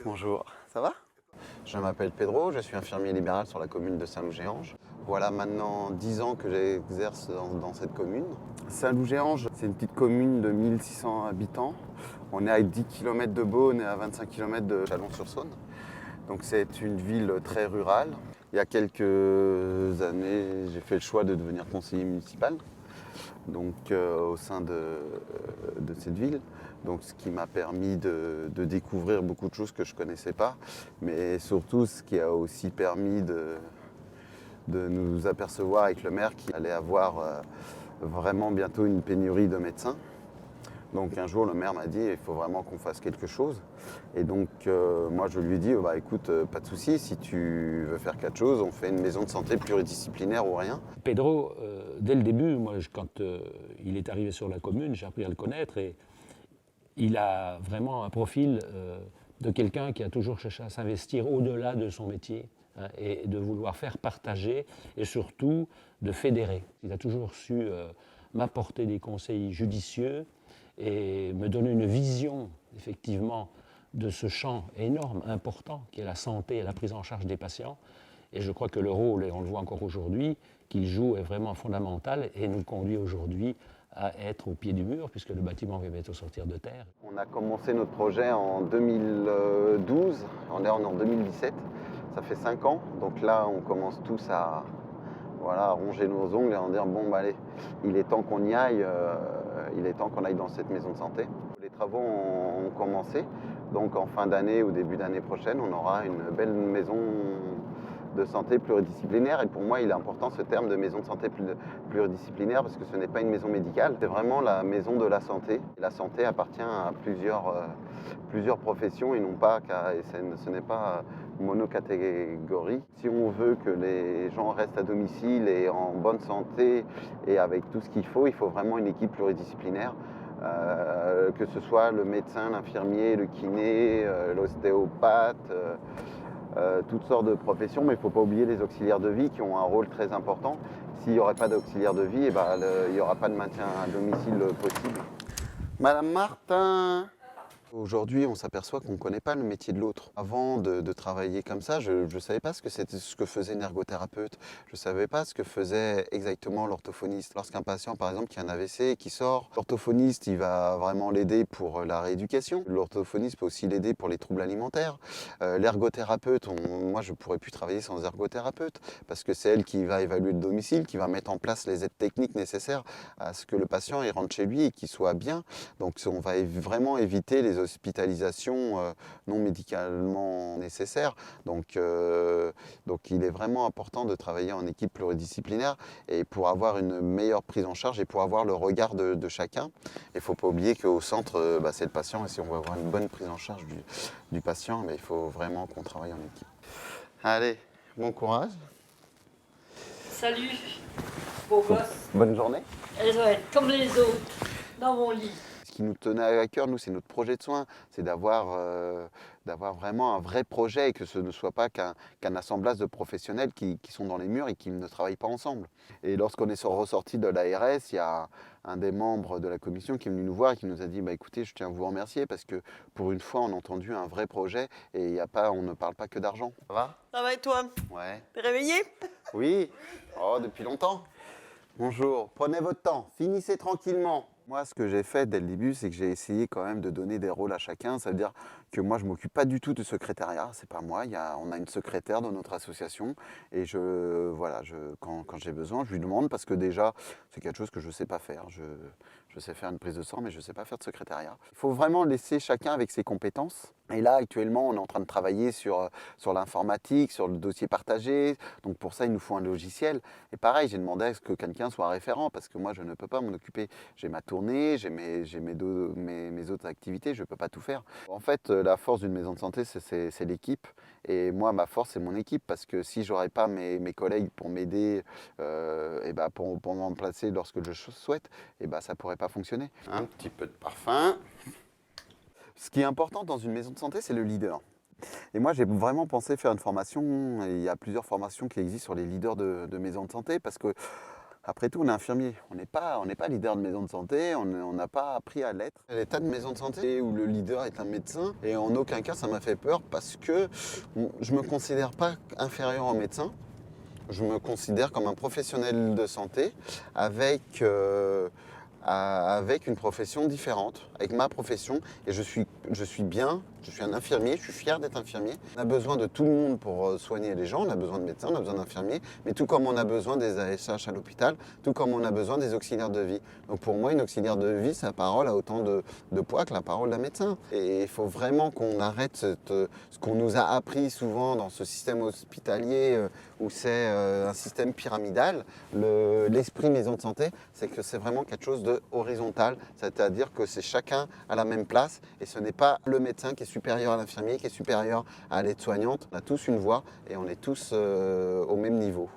Bonjour, ça va? Je m'appelle Pedro, je suis infirmier libéral sur la commune de Saint-Loup-Géanges. Voilà maintenant 10 ans que j'exerce dans cette commune. Saint-Loup-Géanges, c'est une petite commune de 1600 habitants. On est à 10 km de Beaune et à 25 km de Chalon-sur-Saône. Donc c'est une ville très rurale. Il y a quelques années, j'ai fait le choix de devenir conseiller municipal au sein de cette ville. Donc, ce qui m'a permis de découvrir beaucoup de choses que je ne connaissais pas, mais surtout ce qui a aussi permis de nous apercevoir avec le maire qu'il allait avoir vraiment bientôt une pénurie de médecins. Donc un jour le maire m'a dit il faut vraiment qu'on fasse quelque chose. Et donc moi je lui ai dit écoute, pas de souci, si tu veux faire quelque chose, on fait une maison de santé pluridisciplinaire ou rien. Pedro, dès le début, moi, quand il est arrivé sur la commune, j'ai appris à le connaître et il a vraiment un profil de quelqu'un qui a toujours cherché à s'investir au-delà de son métier, hein, et de vouloir faire partager et surtout de fédérer. Il a toujours su m'apporter des conseils judicieux et me donner une vision, effectivement, de ce champ énorme, important, qui est la santé et la prise en charge des patients. Et je crois que le rôle, et on le voit encore aujourd'hui, qu'il joue est vraiment fondamental et nous conduit aujourd'hui à être au pied du mur, puisque le bâtiment va bientôt sortir de terre. On a commencé notre projet en 2012, on est en 2017, ça fait 5 ans. Donc là, on commence tous à ronger nos ongles et à en dire bon, allez, il est temps qu'on y aille, il est temps qu'on aille dans cette maison de santé. Les travaux ont commencé, donc en fin d'année ou début d'année prochaine, on aura une belle maison de santé pluridisciplinaire. Et pour moi, il est important ce terme de maison de santé pluridisciplinaire parce que ce n'est pas une maison médicale, c'est vraiment la maison de la santé. La santé appartient à plusieurs professions et non pas ce n'est pas monocatégorie. Si on veut que les gens restent à domicile et en bonne santé et avec tout ce qu'il faut vraiment une équipe pluridisciplinaire. Que ce soit le médecin, l'infirmier, le kiné, l'ostéopathe, toutes sortes de professions, mais il ne faut pas oublier les auxiliaires de vie qui ont un rôle très important. S'il n'y aurait pas d'auxiliaires de vie, il n'y aura pas de maintien à domicile possible. Madame Martin! Aujourd'hui, on s'aperçoit qu'on ne connaît pas le métier de l'autre. Avant de travailler comme ça, je ne savais pas ce que faisait une ergothérapeute. Je ne savais pas ce que faisait exactement l'orthophoniste. Lorsqu'un patient, par exemple, qui a un AVC et qui sort, l'orthophoniste, il va vraiment l'aider pour la rééducation. L'orthophoniste peut aussi l'aider pour les troubles alimentaires. L'ergothérapeute, moi, je ne pourrais plus travailler sans ergothérapeute parce que c'est elle qui va évaluer le domicile, qui va mettre en place les aides techniques nécessaires à ce que le patient il rentre chez lui et qu'il soit bien. Donc, on va vraiment éviter les hospitalisations non médicalement nécessaires. Donc il est vraiment important de travailler en équipe pluridisciplinaire et pour avoir une meilleure prise en charge et pour avoir le regard de chacun. Il ne faut pas oublier qu'au centre, c'est le patient et si on veut avoir une bonne prise en charge du patient, il faut vraiment qu'on travaille en équipe. Allez, bon courage. Salut, beau gosse. Bonne journée. Elle doit être comme les autres, dans mon lit. Ce qui nous tenait à cœur, nous, c'est notre projet de soins, c'est d'avoir vraiment un vrai projet et que ce ne soit pas qu'un assemblage de professionnels qui sont dans les murs et qui ne travaillent pas ensemble. Et lorsqu'on est ressorti de l'ARS, il y a un des membres de la commission qui est venu nous voir et qui nous a dit écoutez, je tiens à vous remercier parce que pour une fois, on a entendu un vrai projet et on ne parle pas que d'argent. Ça va? Ça va et toi? Ouais. T'es réveillé? Oui. Oh, depuis longtemps. Bonjour, prenez votre temps, finissez tranquillement. Moi, ce que j'ai fait dès le début, c'est que j'ai essayé quand même de donner des rôles à chacun. Ça veut dire que moi, je ne m'occupe pas du tout de secrétariat. C'est pas moi. On a une secrétaire dans notre association. Et quand j'ai besoin, je lui demande parce que déjà, c'est quelque chose que je ne sais pas faire. Je sais faire une prise de sang, mais je ne sais pas faire de secrétariat. Il faut vraiment laisser chacun avec ses compétences. Et là, actuellement, on est en train de travailler sur l'informatique, sur le dossier partagé. Donc pour ça, il nous faut un logiciel. Et pareil, j'ai demandé à ce que quelqu'un soit référent parce que moi, je ne peux pas m'en occuper. J'ai ma tournée, j'ai mes autres activités, je ne peux pas tout faire. En fait, la force d'une maison de santé, c'est l'équipe. Et moi, ma force, c'est mon équipe parce que si je n'aurais pas mes collègues pour m'aider, pour me remplacer lorsque je souhaite, ça ne pourrait pas fonctionner. Un petit peu de parfum. Ce qui est important dans une maison de santé, c'est le leader. Et moi, j'ai vraiment pensé faire une formation, et il y a plusieurs formations qui existent sur les leaders de maisons de santé, parce que Après tout, on est infirmier, on n'est pas leader de maison de santé, on n'a pas appris à l'être. Il y a des tas de maisons de santé où le leader est un médecin et en aucun cas ça m'a fait peur parce que je ne me considère pas inférieur au médecin. Je me considère comme un professionnel de santé avec une profession différente, avec ma profession. Et je suis bien, je suis un infirmier, je suis fier d'être infirmier. On a besoin de tout le monde pour soigner les gens, on a besoin de médecins, on a besoin d'infirmiers, mais tout comme on a besoin des ASH à l'hôpital, tout comme on a besoin des auxiliaires de vie. Donc pour moi, une auxiliaire de vie, sa parole a autant de poids que la parole d'un médecin. Et il faut vraiment qu'on arrête ce qu'on nous a appris souvent dans ce système hospitalier où c'est un système pyramidal. L'esprit maison de santé, c'est que c'est vraiment quelque chose de horizontal, c'est-à-dire que c'est chacun à la même place et ce n'est pas le médecin qui est supérieur à l'infirmier, qui est supérieur à l'aide-soignante. On a tous une voix et on est tous au même niveau.